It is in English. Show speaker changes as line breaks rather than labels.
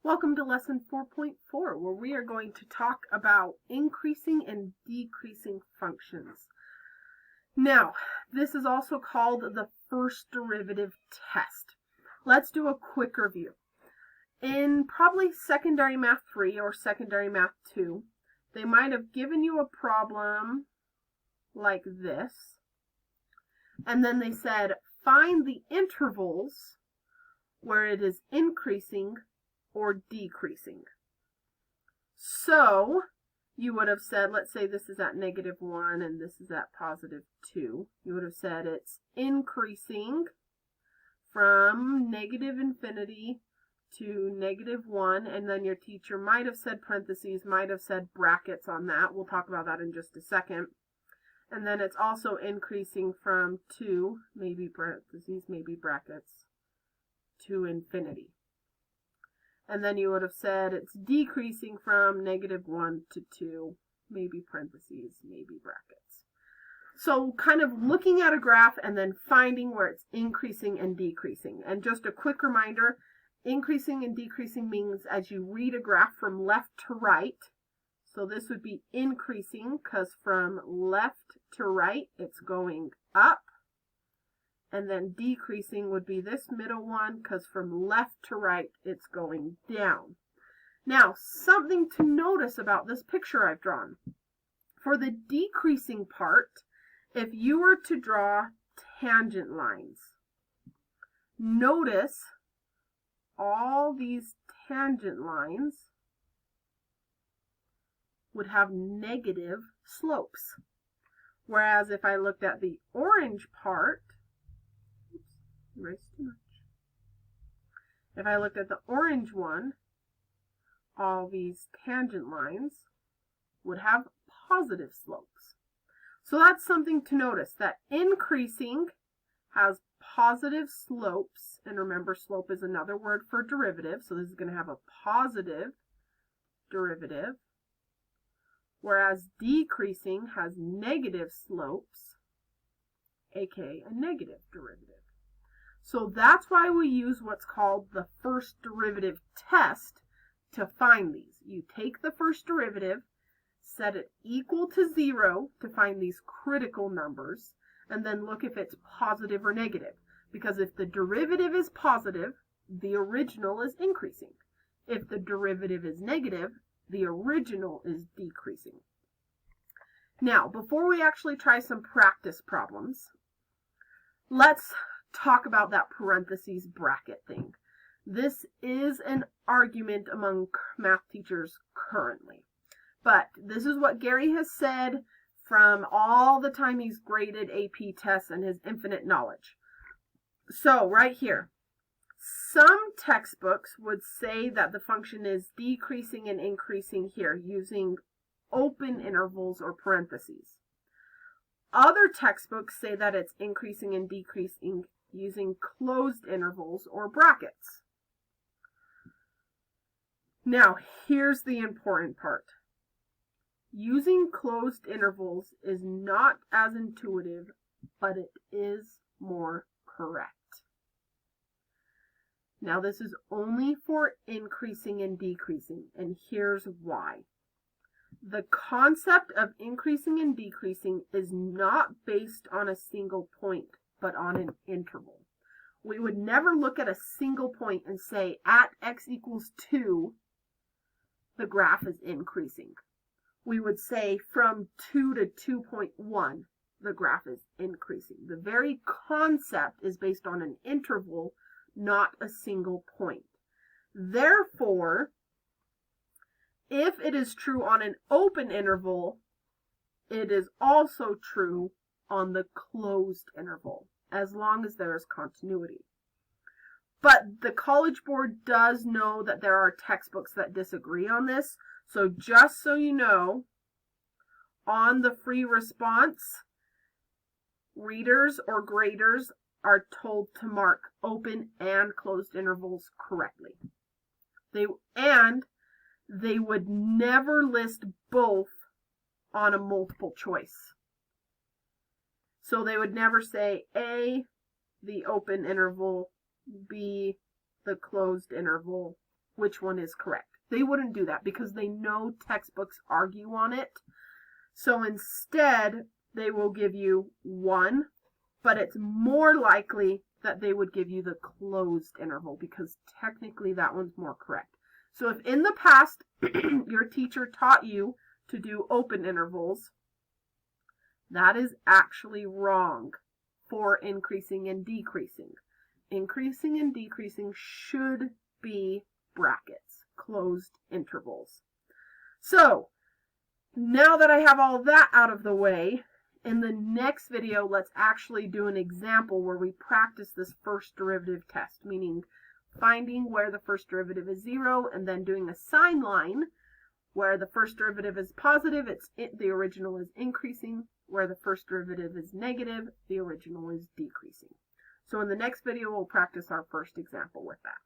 Welcome to lesson 4.4, where we are going to talk about increasing and decreasing functions. Now, this is also called the first derivative test. Let's do a quick review. In probably secondary math 3 or secondary math 2, they might have given you a problem like this, and then they said, find the intervals where it is increasing or decreasing. So you would have said, let's say this is at -1 and this is at +2. You would have said it's increasing from -infinity to -1, and then your teacher might have said parentheses, might have said brackets on that. We'll talk about that in just a second. And then it's also increasing from 2, maybe parentheses, maybe brackets, to infinity. And then you would have said it's decreasing from -1 to 2, maybe parentheses, maybe brackets. So kind of looking at a graph and then finding where it's increasing and decreasing. And just a quick reminder, increasing and decreasing means as you read a graph from left to right. So this would be increasing because from left to right it's going up. And then decreasing would be this middle one because from left to right it's going down. Now, something to notice about this picture I've drawn. For the decreasing part, if you were to draw tangent lines, notice all these tangent lines would have negative slopes. Whereas if I looked at the orange part, erased too much. If I looked at the orange one, all these tangent lines would have positive slopes. So that's something to notice, that increasing has positive slopes, and remember slope is another word for derivative, so this is going to have a positive derivative, whereas decreasing has negative slopes, aka a negative derivative. So that's why we use what's called the first derivative test to find these. You take the first derivative, set it equal to 0 to find these critical numbers, and then look if it's positive or negative. Because if the derivative is positive, the original is increasing. If the derivative is negative, the original is decreasing. Now, before we actually try some practice problems, let's talk about that parentheses bracket thing. This is an argument among math teachers currently. But this is what Gary has said from all the time he's graded AP tests and his infinite knowledge. So right here, some textbooks would say that the function is decreasing and increasing here using open intervals or parentheses. Other textbooks say that it's increasing and decreasing using closed intervals or brackets. Now, here's the important part. Using closed intervals is not as intuitive, but it is more correct. Now, this is only for increasing and decreasing, and here's why. The concept of increasing and decreasing is not based on a single point, but on an interval. We would never look at a single point and say at x equals 2, the graph is increasing. We would say from 2 to 2.1, the graph is increasing. The very concept is based on an interval, not a single point. Therefore, if it is true on an open interval, it is also true on the closed interval, as long as there is continuity. But the College Board does know that there are textbooks that disagree on this. So just so you know, on the free response, readers or graders are told to mark open and closed intervals correctly. They would never list both on a multiple choice. So they would never say A, the open interval, B, the closed interval, which one is correct. They wouldn't do that because they know textbooks argue on it. So instead, they will give you 1, but it's more likely that they would give you the closed interval because technically that one's more correct. So if in the past your teacher taught you to do open intervals, that is actually wrong for increasing and decreasing. Increasing and decreasing should be brackets, closed intervals. So now that I have all that out of the way, in the next video, let's actually do an example where we practice this first derivative test, meaning finding where the first derivative is 0 and then doing a sign line where the first derivative is positive, the original is increasing. Where the first derivative is negative, the original is decreasing. So in the next video, we'll practice our first example with that.